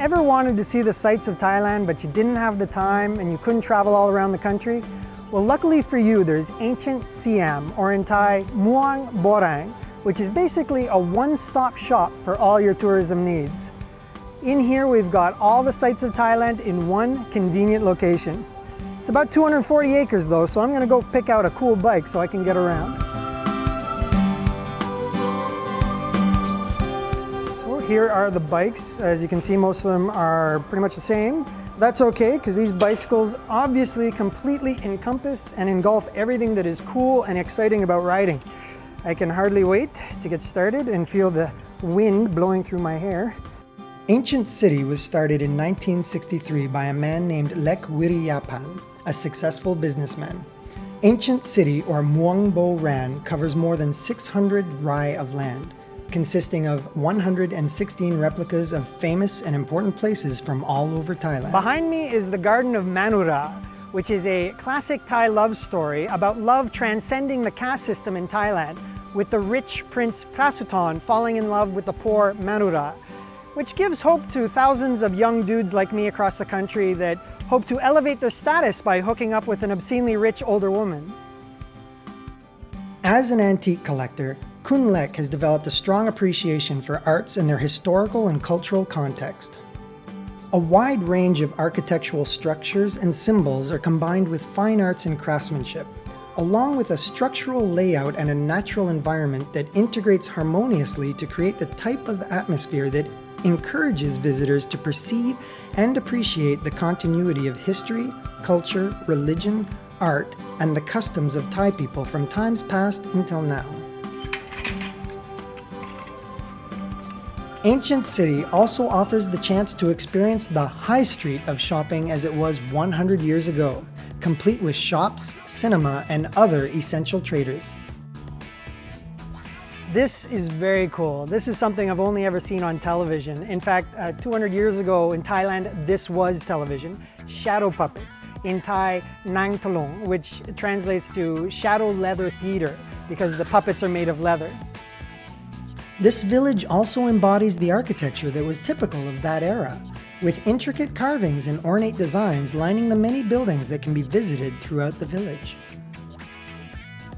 Ever wanted to see the sights of Thailand but you didn't have the time and you couldn't travel all around the country? Well, luckily for you, there's ancient Siam, or in Thai, Muang Borang, which is basically a one-stop shop for all your tourism needs. In here, we've got all the sights of Thailand in one convenient location. It's about 240 acres though, so I'm gonna go pick out a cool bike so I can get around. So here are the bikes. As you can see, most of them are pretty much the same. That's okay, because these bicycles obviously completely encompass and engulf everything that is cool and exciting about riding. I can hardly wait to get started and feel the wind blowing through my hair. Ancient City was started in 1963 by a man named Lek Wiriyapan, a successful businessman. Ancient City, or Muang Bo Ran, covers more than 600 rai of land, consisting of 116 replicas of famous and important places from all over Thailand. Behind me is the Garden of Manura, which is a classic Thai love story about love transcending the caste system in Thailand, with the rich Prince Prasutan falling in love with the poor Manura, which gives hope to thousands of young dudes like me across the country that hope to elevate their status by hooking up with an obscenely rich older woman. As an antique collector, Kun Lek has developed a strong appreciation for arts and their historical and cultural context. A wide range of architectural structures and symbols are combined with fine arts and craftsmanship, along with a structural layout and a natural environment that integrates harmoniously to create the type of atmosphere that encourages visitors to perceive and appreciate the continuity of history, culture, religion, art, and the customs of Thai people from times past until now. Ancient City also offers the chance to experience the high street of shopping as it was 100 years ago, complete with shops, cinema, and other essential traders. This is very cool. This is something I've only ever seen on television. In fact, 200 years ago in Thailand, this was television. Shadow puppets. In Thai, Nang Talong, which translates to shadow leather theater because the puppets are made of leather. This village also embodies the architecture that was typical of that era, with intricate carvings and ornate designs lining the many buildings that can be visited throughout the village.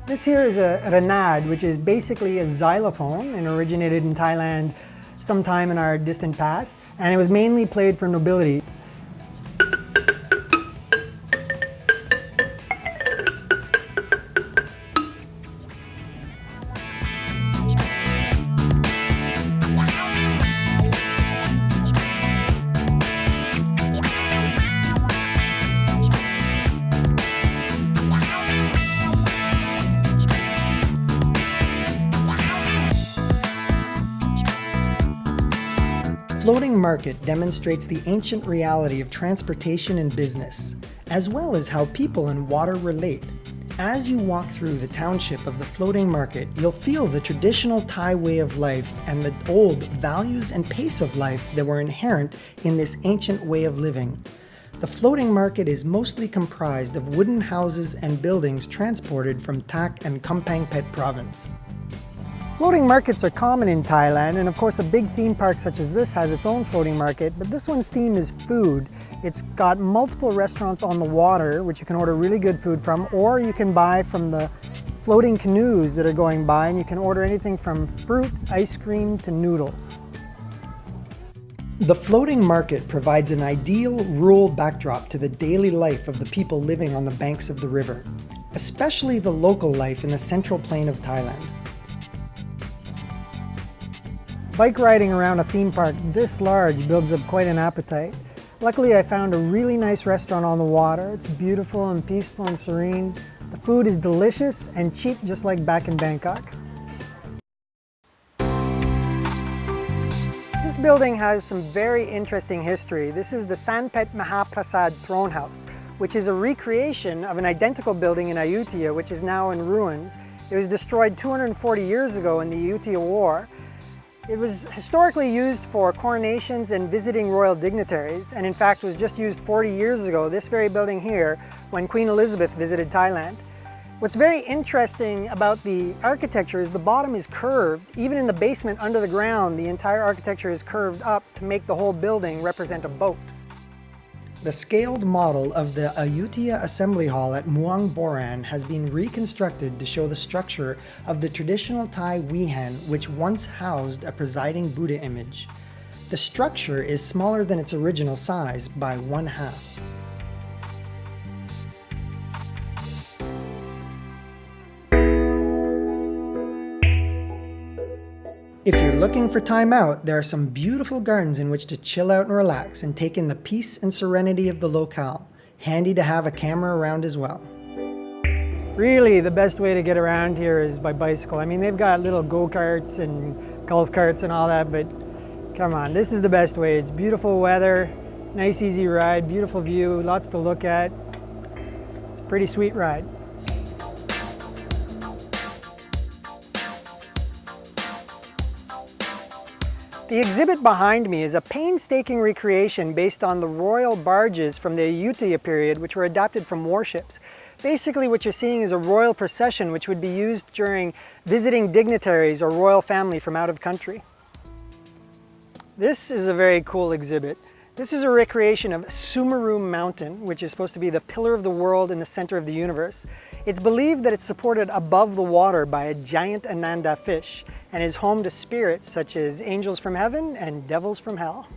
This here is a renad, which is basically a xylophone and originated in Thailand sometime in our distant past, and it was mainly played for nobility. Floating Market demonstrates the ancient reality of transportation and business, as well as how people and water relate. As you walk through the township of the Floating Market, you'll feel the traditional Thai way of life and the old values and pace of life that were inherent in this ancient way of living. The Floating Market is mostly comprised of wooden houses and buildings transported from Tak and Kampang Phet province. Floating markets are common in Thailand, and of course a big theme park such as this has its own floating market, but this one's theme is food. It's got multiple restaurants on the water, which you can order really good food from, or you can buy from the floating canoes that are going by, and you can order anything from fruit, ice cream, to noodles. The floating market provides an ideal rural backdrop to the daily life of the people living on the banks of the river, especially the local life in the central plain of Thailand. Bike riding around a theme park this large builds up quite an appetite. Luckily, I found a really nice restaurant on the water. It's beautiful and peaceful and serene. The food is delicious and cheap, just like back in Bangkok. This building has some very interesting history. This is the Sanpet Mahaprasad Throne House, which is a recreation of an identical building in Ayutthaya, which is now in ruins. It was destroyed 240 years ago in the Ayutthaya War. It was historically used for coronations and visiting royal dignitaries, and in fact was just used 40 years ago, this very building here, when Queen Elizabeth visited Thailand. What's very interesting about the architecture is the bottom is curved. Even in the basement under the ground, the entire architecture is curved up to make the whole building represent a boat. The scaled model of the Ayutthaya Assembly Hall at Muang Boran has been reconstructed to show the structure of the traditional Thai Wihan, which once housed a presiding Buddha image. The structure is smaller than its original size by 1/2. If you're looking for time out, there are some beautiful gardens in which to chill out and relax and take in the peace and serenity of the locale. Handy to have a camera around as well. Really, the best way to get around here is by bicycle. I mean, they've got little go-karts and golf carts and all that, but come on, this is the best way. It's beautiful weather, nice easy ride, beautiful view, lots to look at. It's a pretty sweet ride. The exhibit behind me is a painstaking recreation based on the royal barges from the Ayutthaya period, which were adapted from warships. Basically what you're seeing is a royal procession which would be used during visiting dignitaries or royal family from out of country. This is a very cool exhibit. This is a recreation of Sumeru Mountain, which is supposed to be the pillar of the world in the center of the universe. It's believed that it's supported above the water by a giant Ananda fish and is home to spirits such as angels from heaven and devils from hell.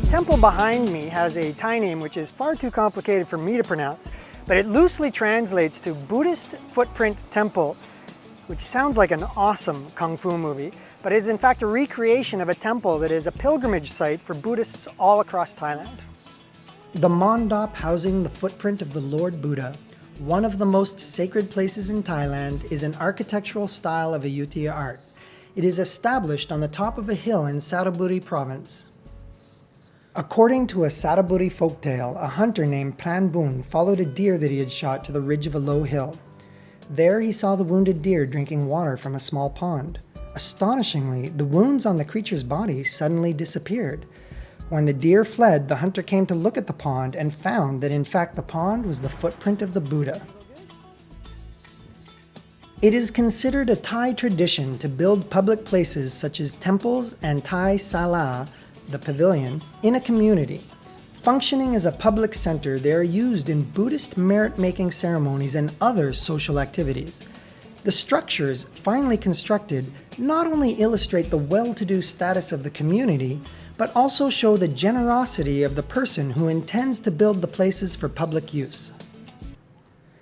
The temple behind me has a Thai name which is far too complicated for me to pronounce, but it loosely translates to Buddhist Footprint Temple, which sounds like an awesome kung fu movie, but is in fact a recreation of a temple that is a pilgrimage site for Buddhists all across Thailand. The mandap housing the footprint of the Lord Buddha, one of the most sacred places in Thailand, is an architectural style of Ayutthaya art. It is established on the top of a hill in Saraburi province. According to a Saraburi folktale, a hunter named Pran Boon followed a deer that he had shot to the ridge of a low hill. There he saw the wounded deer drinking water from a small pond. Astonishingly, the wounds on the creature's body suddenly disappeared. When the deer fled, the hunter came to look at the pond and found that in fact the pond was the footprint of the Buddha. It is considered a Thai tradition to build public places such as temples and Thai Sala, the pavilion, in a community. Functioning as a public center, they are used in Buddhist merit-making ceremonies and other social activities. The structures, finely constructed, not only illustrate the well-to-do status of the community, but also show the generosity of the person who intends to build the places for public use.